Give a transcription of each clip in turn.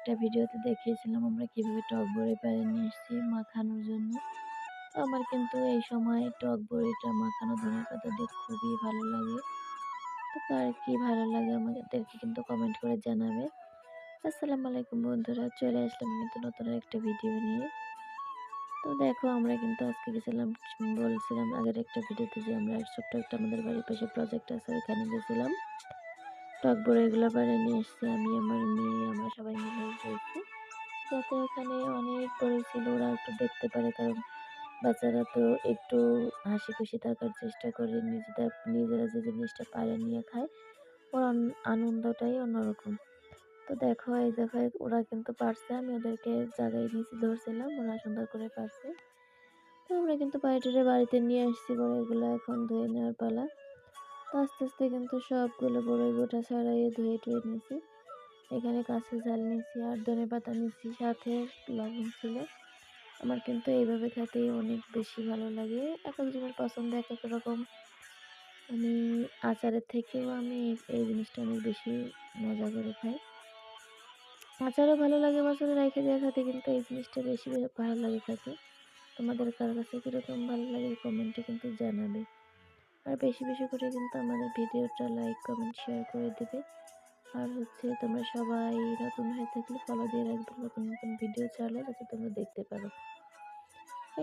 একটা ভিডিওতে দেখিয়েছিলাম আমরা কিভাবে টক বড়ি বাইরে নিয়ে এসেছি মাখানোর জন্য। তো আমার কিন্তু এই সময় টক বড়িটা মাখানো ধনেপাতা দিয়ে খুবই ভালো লাগে। তো কার কি ভালো লাগে আমাদেরকে কিন্তু কমেন্ট করে জানাবে। আসসালামু আলাইকুম বন্ধুরা, চলে আসলাম কিন্তু নতুন একটা ভিডিও নিয়ে। তো দেখো আমরা কিন্তু আজকে গেছিলাম, বলছিলাম আগের একটা ভিডিওতে যে আমরা ছোট্ট একটা আমাদের বাড়ির পাশে প্রজেক্ট আছে ওইখানে গেছিলাম। টক বড়িগুলো বাইরে নিয়ে এসেছি আমি, আমার মেয়ে, আমরা সবাই মিলে গেছি। যাতে ওখানে অনেক বড়ি ছিল, ওরা একটু দেখতে পারে, কারণ বাচ্চারা তো একটু হাসি খুশি থাকার চেষ্টা করে, নিজেরা যে জিনিসটা পারে নিয়ে খায়, ওর আনন্দটাই অন্যরকম। তো দেখো এই দেখো ওরা কিন্তু পারছে, আমি ওদেরকে জায়গায় নিচে ধরছিলাম, ওরা সুন্দর করে পারছে। তো আমরা কিন্তু বাড়িতে নিয়ে আসছি, বড়িগুলো এখন ধুয়ে নেওয়ার পালা। তো আস্তে আস্তে কিন্তু সবগুলো বড়ই গোটা ছাড়াইয়ে ধুয়ে টুয়ে নিয়েছি। এখানে কাঁচা ঝাল নিয়েছি আর ধনেপাতা নিয়েছি, সাথে লবণ ছিল। আমার কিন্তু এইভাবে খেতেই অনেক বেশি ভালো লাগে। একেকজনের পছন্দ একেক রকম। আমি আচারের থেকেও আমি এই জিনিসটা অনেক বেশি মজা করে খাই। আচারও ভালো লাগে বছরে রাইখা দিয়া খেতে, কিন্তু এই জিনিসটা বেশি ভালো লাগে খেতে। তোমাদের কার কাছে কিরকম ভালো লাগে কমেন্টে কিন্তু জানাবে। আর বেশি বেশি করে কিন্তু আমাদের ভিডিওটা লাইক কমেন্ট শেয়ার করে দিবে। আর তোমরা সবাই নতুন হয়ে থাকলে ফলো দিয়ে রাখবে, নতুন নতুন ভিডিও ছাড়লে যাতে তোমরা দেখতে পারো।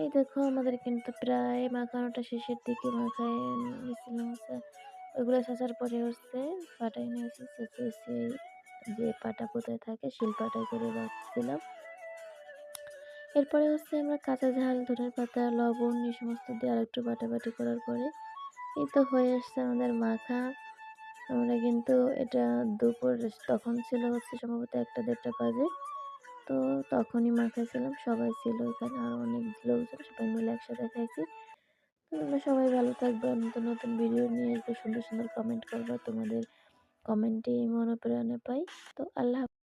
এই দেখো আমাদের কিন্তু প্রায় মাখানোটা শেষের দিকে, মাখায় নিছিলাম ওইগুলো ছাঁচার পরে পাটায় নিয়েছি, চেঁচেছি, যে পাটা কোথায় থাকে শিল পাটায় করে বাঁচছিলাম। এরপরে আমরা কাঁচা ঝাল, ধনের পাতা, লবণ এই সমস্ত দিয়ে আর একটু বাটাবাটি করার পরে এই তো হয়ে আসছে আমাদের মাখা। আমরা কিন্তু এটা দুপুর, তখন ছিল সম্ভবত 1-1:30 বাজে। তো তখনই মাখাইছিলাম, সবাই ছিল এখানে, আরো অনেক লোকজন, সবাই মিলে একসাথে খাইছি। তো তোমরা সবাই ভালো থাকবে, নতুন নতুন ভিডিও নিয়ে আসবে, সুন্দর সুন্দর কমেন্ট করবা, তোমাদের কমেন্টেই আমি অনুপ্রেরণা পাই। তো আল্লাহ